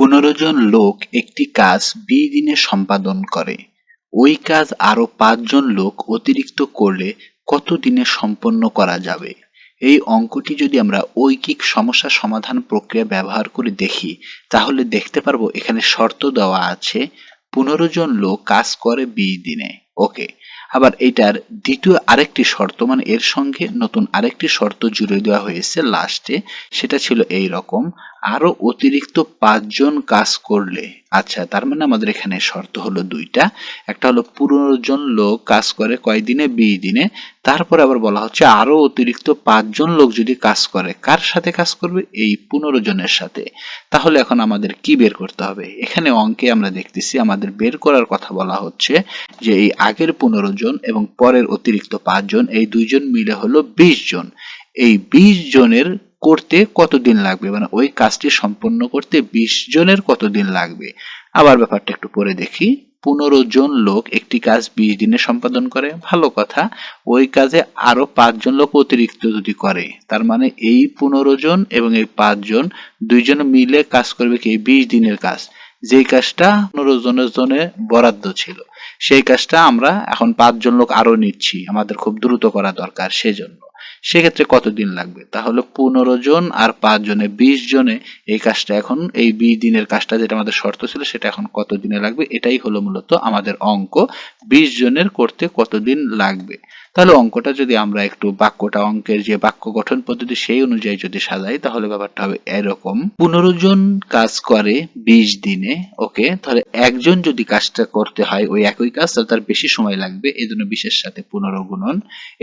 15 জন লোক একটি কাজ 20 দিনে সম্পাদন করে। ওই কাজ আরো 5 জন লোক অতিরিক্ত করলে কত দিনে সম্পন্ন করা যাবে? এই অঙ্কটি যদি আমরা ঐকিক সমস্যা সমাধান প্রক্রিয়া ব্যবহার করে দেখি, তাহলে দেখতে পারবো এখানে শর্ত দেওয়া আছে 15 জন লোক কাজ করে 20 দিনে। ওকে, আবার এটার দ্বিতীয় আরেকটি শর্ত, মানে এর সঙ্গে নতুন আরেকটি শর্ত জুড়ে দেওয়া হয়েছে লাস্টে, সেটা ছিল এই রকম, আরো অতিরিক্ত 5 জন কাজ করলে। আচ্ছা, তার মানে আমাদের এখানে শর্ত হলো দুইটা। একটা হলো 15 জন লোক কাজ করে কয় দিনে? 20 দিনে। তারপরে আবার বলা হচ্ছে আরো অতিরিক্ত 5 জন লোক যদি কাজ করে, কার সাথে কাজ করবে? এই 15 জনের সাথে। তাহলে এখন আমাদের কি বের করতে হবে? এখানে অঙ্কে আমরা দেখতেছি আমাদের বের করার কথা বলা হচ্ছে যে এই আগের 15 জন এবং পরের অতিরিক্ত 5 জন, এই দুইজন মিলে হলো 20 জন। এই 20 জনের করতে কতদিন লাগবে, মানে ওই কাজটি সম্পন্ন করতে 20 জনের কতদিন লাগবে। আবার ব্যাপারটা একটু পরে দেখি। 15 জন লোক একটি কাজ 20 দিনে সম্পাদন করে, ভালো কথা। ওই কাজে আরো 5 জন লোক অতিরিক্ত যদি করে, তার মানে এই 15 জন এবং এই 5 জন দুইজন মিলে কাজ করবে কি 20 দিনের কাজ। যেই কাজটা 15 জনের জন্য বরাদ্দ ছিল, সেই কাজটা আমরা এখন 5 জন লোক আরো নিচ্ছি, আমাদের খুব দ্রুত করা দরকার, সেজন্য। সেক্ষেত্রে কতদিন লাগবে? তাহলে 15 জন আর 5 জনে 20 জনে এই কাজটা, এখন এই 20 দিনের কাজটা যেটা আমাদের শর্ত ছিল, সেটা এখন কত দিনে লাগবে, এটাই হলো মূলত আমাদের অঙ্ক। 20 জনের করতে কতদিন লাগবে। তাহলে অঙ্কটা যদি আমরা একটু বাক্যটা, অঙ্কের যে বাক্য গঠন পদ্ধতি সেই অনুযায়ী যদি সাজাই, তাহলে ব্যাপারটা হবে এরকম: 15 জন কাজ করে 20 দিনে। ওকে, তাহলে একজন যদি কাজটা করতে হয় ওই একই কাজ, তাহলে তার বেশি সময় লাগবে, এই জন্য 20 এর সাথে 15 গুণন।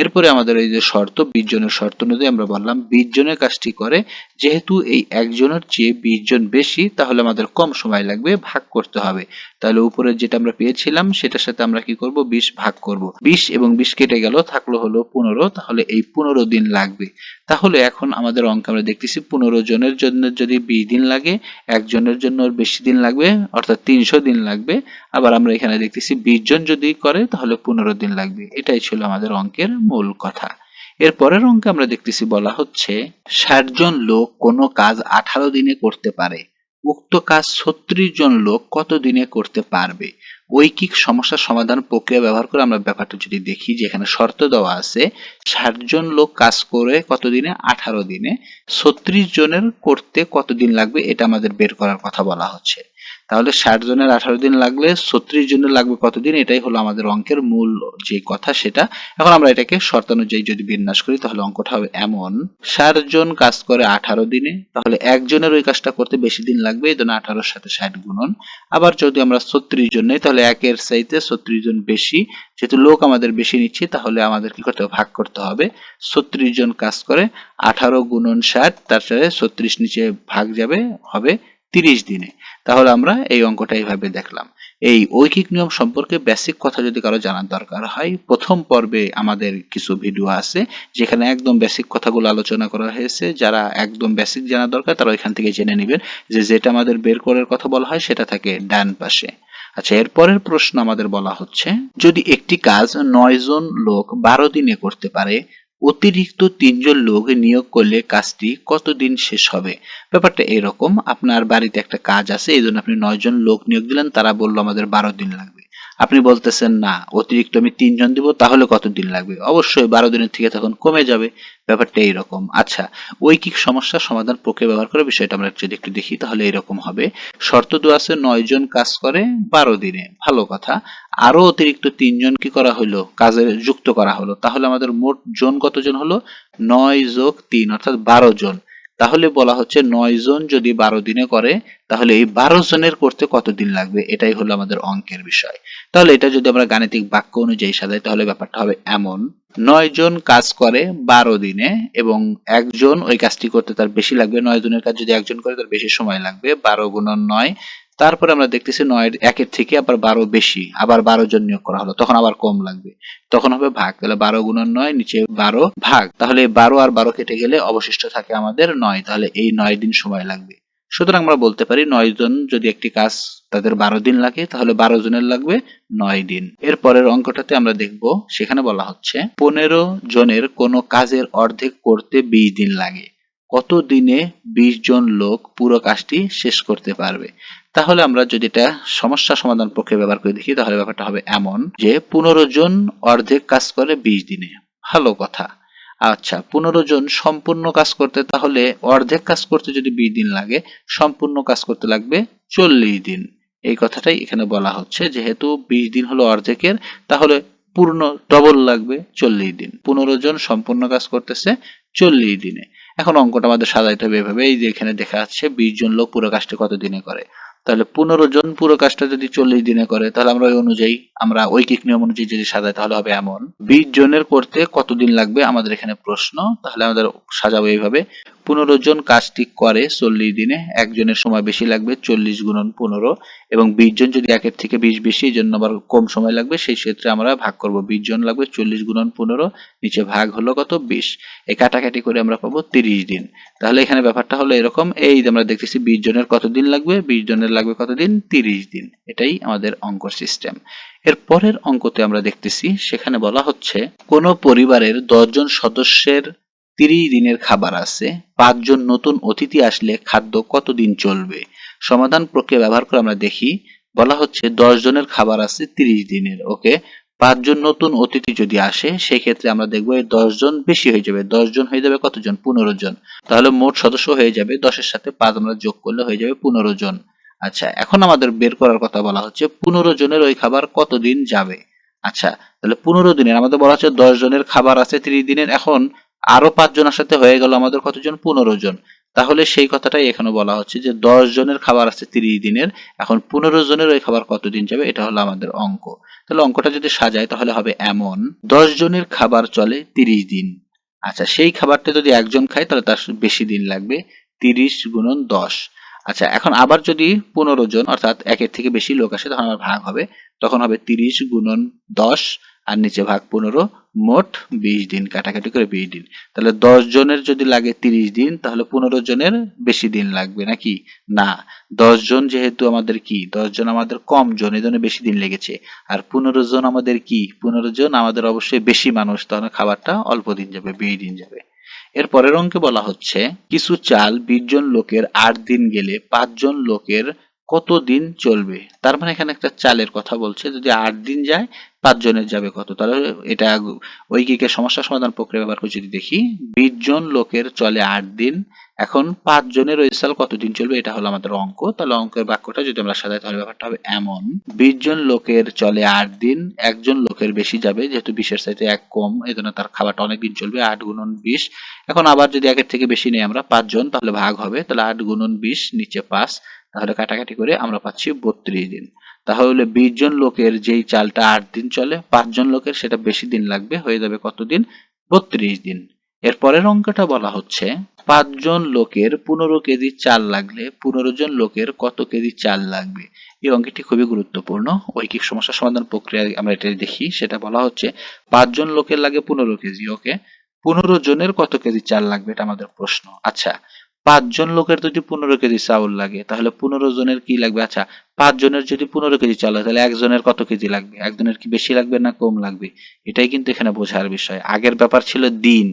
এরপরে আমাদের এই যে শর্ত, 20 জনের শর্ত অনুযায়ী আমরা বললাম 20 জনের কাজটি করে, যেহেতু এই একজনের চেয়ে 20 জন বেশি, তাহলে আমাদের কম সময় লাগবে, ভাগ করতে হবে। তাহলে উপরে যেটা আমরা পেয়েছিলাম সেটার সাথে আমরা কি করব? 20 ভাগ করব। 20 এবং 20 কেটে গেল, থাকলো হলো 15, তাহলে এই 15 দিন লাগবে। তাহলে এখন আমাদের অঙ্কে আমরা দেখতেছি 15 জনের জন্য যদি 20 দিন লাগে, একজনের জন্য বেশি দিন লাগবে, অর্থাৎ 300 দিন লাগবে। আবার আমরা এখানে দেখতেছি 20 জন যদি করে তাহলে 15 দিন লাগবে। এটাই ছিল আমাদের অঙ্কের মূল কথা। এর পরের অঙ্কে আমরা দেখতেছি বলা হচ্ছে 60 জন লোক কোনো কাজ 18 দিনে করতে পারে। উক্ত কাজ 36 জন লোক কত দিনে করতে পারবে? ঐকিক সমস্যা সমাধান প্রক্রিয়া ব্যবহার করে আমরা ব্যাপারটা যদি দেখি, যে এখানে শর্ত দেওয়া আছে 60 জন লোক কাজ করে কত দিনে? 18 দিনে। 36 জনের করতে কতদিন লাগবে, এটা আমাদের বের করার কথা বলা হচ্ছে। তাহলে 60 জনের 18 দিন লাগলে 36 জনের লাগবে কতদিন, এটাই হলো আমাদের অঙ্কের মূল যে কথা সেটা। এখন আমরা এটাকে শর্তানুযায়ী যদি বিন্যাস করি, তাহলে অঙ্কটা হবে এমন: 60 জন কাজ করে 18 দিনে, তাহলে একজনের ওই কাজটা করতে বেশি দিন লাগবে, এই জন্য 18 এর সাথে 60 গুণন। আবার যদি আমরা 36 জন নেই, তাহলে একের চাইতে 36 জন বেশি, যেহেতু লোক আমাদের বেশি নিচ্ছি, তাহলে আমাদের কি করতে হবে? ভাগ করতে হবে। 36 জন কাজ করে 18 গুণন 60, তার সাথে 36 নিচে ভাগ যাবে, হবে 30 দিনে। তাহলে আমরা এই অঙ্কটা এইভাবে দেখলাম। এই ঐকিক নিয়ম সম্পর্কে বেসিক কথা যদি কারো জানার দরকার হয়, প্রথম পর্বে আমাদের কিছু ভিডিও আছে যেখানে একদম বেসিক কথাগুলো আলোচনা করা হয়েছে। যারা একদম বেসিক জানা দরকার তারা ওইখান থেকে জেনে নেবেন, যে যেটা আমাদের বের করার কথা বলা হয় সেটা থাকে ডান পাশে। আচ্ছা, এর পরের প্রশ্ন আমাদের বলা হচ্ছে, যদি একটি কাজ 9 জন লোক 12 দিনে করতে পারে, অতিরিক্ত 3 জন লোক নিয়োগ করলে কাজটি কতদিন শেষ হবে? ব্যাপারটা এরকম: আপনার বাড়িতে একটা কাজ আছে, এই জন্য আপনি 9 জন লোক নিয়োগ দিলেন, তারা বললো আমাদের 12 দিন লাগবে। আপনি বলতেছেন না, অতিরিক্ত আমি 3 জন দিব, তাহলে কতদিন লাগবে? অবশ্যই 12 দিনের থেকে তখন কমে যাবে। ব্যাপারটা এইরকম। আচ্ছা, ঐকিক সমস্যা সমাধান প্রক্রিয়া ব্যবহার করে বিষয়টা আমরা যদি একটু দেখি, তাহলে এরকম হবে: শর্ত দেওয়া আছে 9 জন কাজ করে 12 দিনে, ভালো কথা। আরো অতিরিক্ত 3 জন কি করা হলো? কাজে যুক্ত করা হলো। তাহলে আমাদের মোট জন কতজন হলো? 9 যোগ 3 অর্থাৎ 12 জন। তাহলে বলা হচ্ছে 9 জন যদি 12 দিনে করে, তাহলে এই 12 জনের করতে কতদিন লাগবে, এটাই হলো আমাদের অঙ্কের বিষয়। তাহলে এটা যদি আমরা গাণিতিক বাক্য অনুযায়ী সাজাই, তাহলে ব্যাপারটা হবে এমন: 9 জন কাজ করে 12 দিনে এবং একজন ওই কাজটি করতে তার বেশি লাগবে। 9 জনের কাজ যদি একজন করে তার বেশি সময় লাগবে, 12 গুণন 9। তারপরে আমরা দেখতেছি 9 একের থেকে আবার 12 বেশি, আবার 12 জন নিয়োগ করা হলো, তখন আবার কম লাগবে, তখন হবে ভাগ। তাহলে 12 গুণন 9, নিচে 12 ভাগ। তাহলে 12 আর 12 কেটে গেলে অবশিষ্ট থাকে আমাদের 9, তাহলে এই 9 দিন সময় লাগবে। সুতরাং আমরা বলতে পারি 9 জন যদি একটি কাজ তাদের 12 দিন লাগে, তাহলে 12 জনের লাগবে 9 দিন। এর পরের অঙ্কটাতে আমরা দেখব, সেখানে বলা হচ্ছে 15 জনের কোনো কাজের অর্ধেক করতে 20 দিন লাগে। কত দিনে 20 জন লোক পুরো কাজটি শেষ করতে পারবে। তাহলে আমরা যদি এটা সমস্যা সমাধান প্রক্রিয়া ব্যবহার করে দেখি তাহলে ব্যাপারটা হবে এমন যে 15 জন অর্ধেক কাজ করে 20 দিনে। ভালো কথা। আচ্ছা, 15 জন সম্পূর্ণ কাজ করতে তাহলে অর্ধেক কাজ করতে যদি 20 দিন লাগে, সম্পূর্ণ কাজ করতে লাগবে 40 দিন। এই কথাটাই এখানে বলা হচ্ছে, যেহেতু 20 দিন হলো অর্ধেকের, তাহলে পূর্ণ ডবল লাগবে 40 দিন। 15 জন সম্পূর্ণ কাজ করতেছে 40 দিনে। এখন অঙ্কটা আমাদের সাজাইতে হবে এভাবে, এই যে এখানে দেখা যাচ্ছে 20 জন লোক পুরো কাজটা কত দিনে করে। তাহলে 15 জন পুরো কাজটা যদি 40 দিনে করে, তাহলে আমরা ওই অনুযায়ী, আমরা ঐকিক নিয়ম অনুযায়ী যদি সাজাই তাহলে হবে এমন 20 জনের করতে কতদিন লাগবে আমাদের এখানে প্রশ্ন। তাহলে আমাদের সাজাবো এইভাবে, 15 জন কাজটি করে 40 দিনে, একজনের সময় বেশি লাগবে 40 গুণন 15, এবং 20 জন যদি একের থেকে 20 বেশি, এই জন্য আবার কম সময় লাগবে, সেই ক্ষেত্রে আমরা ভাগ করব। 20 জন লাগবে 40 গুণন 15, নিচে ভাগ হলো কত 20, এই কাটাকাটি করে আমরা পাবো 30 দিন। তাহলে এখানে ব্যাপারটা হলো এরকম, এই যে আমরা দেখতেছি 20 জনের কতদিন লাগবে, 20 জনের লাগবে কতদিন, 30 দিন। এটাই আমাদের অঙ্ক সিস্টেম। এর পরের অঙ্কতে আমরা দেখতেছি, সেখানে বলা হচ্ছে কোন পরিবারের 10 জন সদস্যের 30 দিনের খাবার আছে, 5 জন নতুন অতিথি আসলে খাদ্য কতদিন চলবে। সমাধান প্রক্রিয়া ব্যবহার করে আমরা দেখি, বলা হচ্ছে 10 জনের খাবার আছে 30 দিনের, ওকে। 5 জন নতুন অতিথি যদি আসে, সেই ক্ষেত্রে আমরা দেখবো এই 10 জন বেশি হয়ে যাবে, 10 জন হয়ে যাবে কতজন, 15 জন। তাহলে মোট সদস্য হয়ে যাবে 10 এর সাথে 5 আমরা যোগ করলে হয়ে যাবে 15 জন। আচ্ছা, এখন আমাদের বের করার কথা বলা হচ্ছে 15 জনের ওই খাবার কতদিন যাবে। আচ্ছা, তাহলে 15 দিনের আমাদের বলা হচ্ছে 10 জনের খাবার আছে 30 দিনের, এখন আরো 5 জনের সাথে হয়ে গেল আমাদের কতজন, 15 জন। তাহলে সেই কথাটাই এখানে বলা হচ্ছে যে 10 জনের খাবার আছে 30 দিনের, এখন 15 জনের ওই খাবার কতদিন যাবে, এটা হলো আমাদের অঙ্ক। তাহলে অঙ্কটা যদি সাজাই তাহলে হবে এমন, 10 জনের খাবার চলে 30 দিন। আচ্ছা, সেই খাবারটা যদি একজন খায় তাহলে তার বেশি দিন লাগবে, 30 গুণন 10। আচ্ছা, এখন আবার যদি 15 জন অর্থাৎ একের থেকে বেশি লোক আসে, তখন আবার ভাগ হবে, তখন হবে 30 গুণন 10 আর নিচে ভাগ 15, মোট 20 দিন, কাটাকাটি করে 20 দিন। তাহলে 10 জনের যদি লাগে 30 দিন, তাহলে 15 জনের বেশি দিন লাগবে নাকি? না, 10 জন যেহেতু আমাদের কি, 10 জন আমাদের কম জন, এই জন্য বেশি দিন লেগেছে। আর 15 জন আমাদের কি, 15 জন আমাদের অবশ্যই বেশি মানুষ, তাহলে খাবারটা অল্প দিন যাবে, 20 দিন যাবে। এর পরের অঙ্কে বলা হচ্ছে কিছু চাল 20 জন লোকের 8 দিন গেলে 5 জন লোকের কত দিন চলবে। তার মানে এখানে একটা চালের কথা বলছে, যদি 8 দিন যায় 5 জনের যাবে কত। তাহলে এটা ঐকিকের সমস্যা সমাধান প্রক্রিয়া ব্যবহার করে যদি দেখি, 20 জন লোকের চলে 8 দিন, এখন 5 জনের ওই চাল কতদিন চলবে, এটা হলো আমাদের অঙ্ক। তাহলে অঙ্কের বাক্যটা যদি আমরা সাজাই তাহলে ব্যাপারটা হবে এমন, 20 জন লোকের চলে 8 দিন, একজন লোকের বেশি যাবে, যেহেতু 20 এর চাইতে 1 কম, এই জন্য তার খাবারটা অনেক দিন চলবে, 8 গুণন 20। এখন আবার যদি একের থেকে বেশি নেই আমরা 5 জন, তাহলে ভাগ হবে, তাহলে 8 গুণন 20 নিচে 5, তাহলে কাটাকাটি করে আমরা পাচ্ছি 32 দিন। তাহলে 20 জন লোকের যেই চালটা 8 দিন চলে, 5 জন লোকের সেটা বেশি দিন লাগবে, হয়ে যাবে কতদিন, 32 দিন। এর পরের অঙ্কটা বলা হচ্ছে 5 জন লোকের 15 কেজি চাল লাগলে 15 জন লোকের কত কেজি চাল লাগবে। এই অঙ্কটি খুবই গুরুত্বপূর্ণ, ঐকিক সমস্যা সমাধান প্রক্রিয়ায় আমরা এটা দেখি, সেটা বলা হচ্ছে 5 জন লোকের লাগে 15 কেজি, ওকে। 15 জনের কত কেজি চাল লাগবে, এটা আমাদের প্রশ্ন। আচ্ছা, 5 জন লোকের যদি 15 কেজি চাউল লাগে, তাহলে 15 জনের কি লাগবে। আচ্ছা, 5 জনের যদি 15 কেজি চাল হয়, তাহলে একজনের কত কেজি লাগবে, একজনের কি বেশি লাগবে না কম লাগবে, এটাই কিন্তু এখানে বোঝার বিষয়। আগের ব্যাপার ছিল দিন,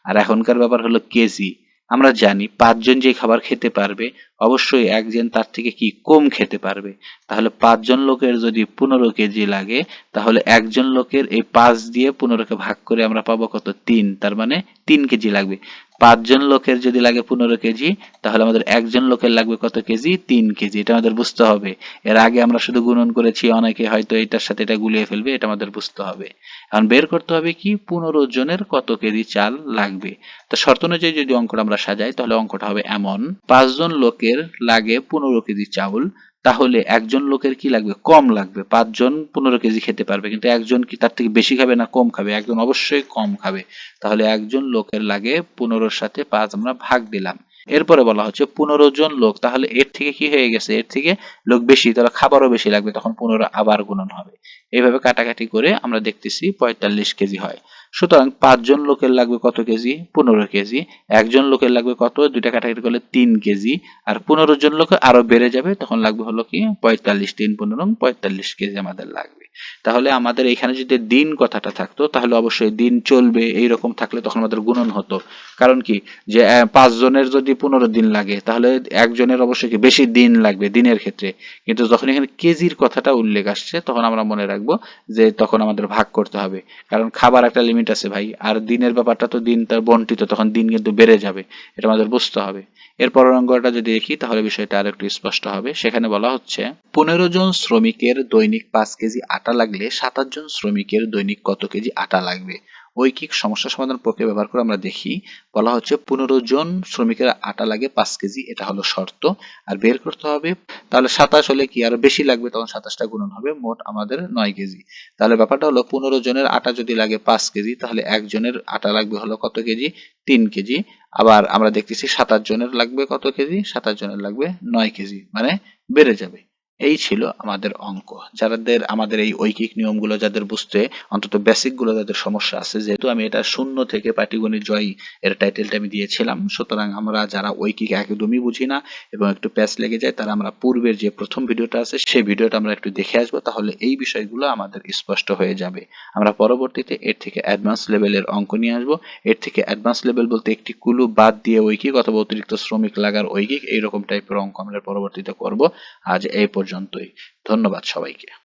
আর এখনকার ব্যাপার হলো কেজি। আমরা জানি 5 জন যে খাবার খেতে পারবে, অবশ্যই একজন তার থেকে কি কম খেতে পারবে। তাহলে 5 জন লোকের যদি 15 কেজি লাগে, তাহলে একজন লোকের এই 5 দিয়ে 15 কে ভাগ করে আমরা পাবো কত, 3, তার মানে 3 কেজি লাগবে। 5 জন লোকের যদি লাগে 15 কেজি, তাহলে আমাদের একজন লোকের লাগবে কত কেজি, 3 কেজি। এটা আমাদের বুঝতে হবে। এর আগে আমরা শুধু গুণন করেছি, অনেকে হয়তো এটার সাথে এটা গুলিয়ে ফেলবে, এটা আমাদের বুঝতে হবে। এখন বের করতে হবে কি 15 জনের কত কেজি চাল লাগবে। তো শর্ত অনুযায়ী যদি অঙ্কটা আমরা সাজাই তাহলে অঙ্কটা হবে এমন, 5 জন লোকের লাগে 15 কেজি চাউল, তাহলে একজন লোকের কি লাগবে, কম লাগবে। 5 জন 15 কেজি খেতে পারবে, কিন্তু একজন কি তার থেকে বেশি খাবে না কম খাবে, একজন অবশ্যই কম খাবে। তাহলে একজন লোকের লাগে 15 সাথে 5 আমরা ভাগ দিলাম। এরপরে বলা হচ্ছে 15 জন লোক, তাহলে এর থেকে কি হয়ে গেছে, এর থেকে লোক বেশি, তাহলে খাবারও বেশি লাগবে, তখন 15 আবার গুণন হবে। এইভাবে কাটাকাটি করে আমরা দেখতেছি 45 কেজি হয়। সুতরাং 5 জন লোকের লাগবে কত কেজি, 15 কেজি। একজন লোকের লাগবে কত, দুইটা কাটাকাটি করলে 3 কেজি। আর 15 জন লোক আরো বেড়ে যাবে, তখন লাগবে হলো কি 45, 3 15 45 কেজি আমাদের লাগবে। তাহলে আমাদের এখানে যদি দিন কথাটা থাকতো তাহলে অবশ্যই দিন চলবে এইরকম থাকলে তখন আমাদের গুণন হতো। কারণ কি, যে 5 জনের যদি 15 দিন লাগে তাহলে একজনের অবশ্যই কি বেশি দিন লাগবে দিনের ক্ষেত্রে। কিন্তু যখন এখানে কেজির কথাটা উল্লেখ আসছে তখন আমরা মনে রাখবো যে তখন আমাদের ভাগ করতে হবে, কারণ খাবার একটা লিমিট আছে ভাই, আর দিনের ব্যাপারটা তো দিন তার বন্টিত, তখন দিন কিন্তু বেড়ে যাবে, এটা আমাদের বুঝতে হবে। এরপরের অঙ্কটা যদি দেখি তাহলে বিষয়টা আর একটু স্পষ্ট হবে। সেখানে বলা হচ্ছে 15 জন শ্রমিকের দৈনিক 5 কেজি আটা লাগলে 27 জন শ্রমিকের দৈনিক কত কেজি আটা লাগবে। ঐকিক সমস্যা সমাধান প্রক্রিয়া ব্যবহার করে আমরা দেখি। বলা হচ্ছে 15 জন শ্রমিকের আটা লাগে 5 কেজি, এটা হলো শর্ত। আর বের করতে হবে, তাহলে 27 হলে কি আরো বেশি লাগবে, তখন 27টা গুণন হবে, মোট আমাদের 9 কেজি। তাহলে ব্যাপারটা হলো 15 জনের আটা যদি লাগে 5 কেজি তাহলে একজনের আটা লাগবে হলো কত কেজি, 3 কেজি। আবার আমরা দেখতেছি 27 জনের লাগবে কত কেজি, 27 জনের লাগবে 9 কেজি, মানে বেড়ে যাবে। এই ছিল আমাদের অঙ্ক। যাদের আমাদের এই ঐকিক নিয়মগুলো যাদের বুঝতে অন্তত বেসিক গুলো যাদের সমস্যা আছে, যেহেতু আমি এটা শূন্য থেকে পাটিগণিত জয় এর টাইটেলটা আমি দিয়েছিলাম, সুতরাং আমরা যারা ঐকিক একদমই বুঝি না এবং একটু প্যাচ লেগে যায় তারা আমরা পূর্বের যে প্রথম ভিডিওটা আছে সেই ভিডিওটা আমরা একটু দেখে আসবো, তাহলে এই বিষয়গুলো আমাদের স্পষ্ট হয়ে যাবে। আমরা পরবর্তীতে এর থেকে অ্যাডভান্স লেভেলের অঙ্ক নিয়ে আসবো। এর থেকে অ্যাডভান্স লেভেল বলতে একটি কুলু বাদ দিয়ে ঐকিক অথবা অতিরিক্ত শ্রমিক লাগার ঐকিক এইরকম টাইপের অঙ্ক আমরা পরবর্তীতে করব। আজ এই পর্যন্তই। ধন্যবাদ সবাইকে।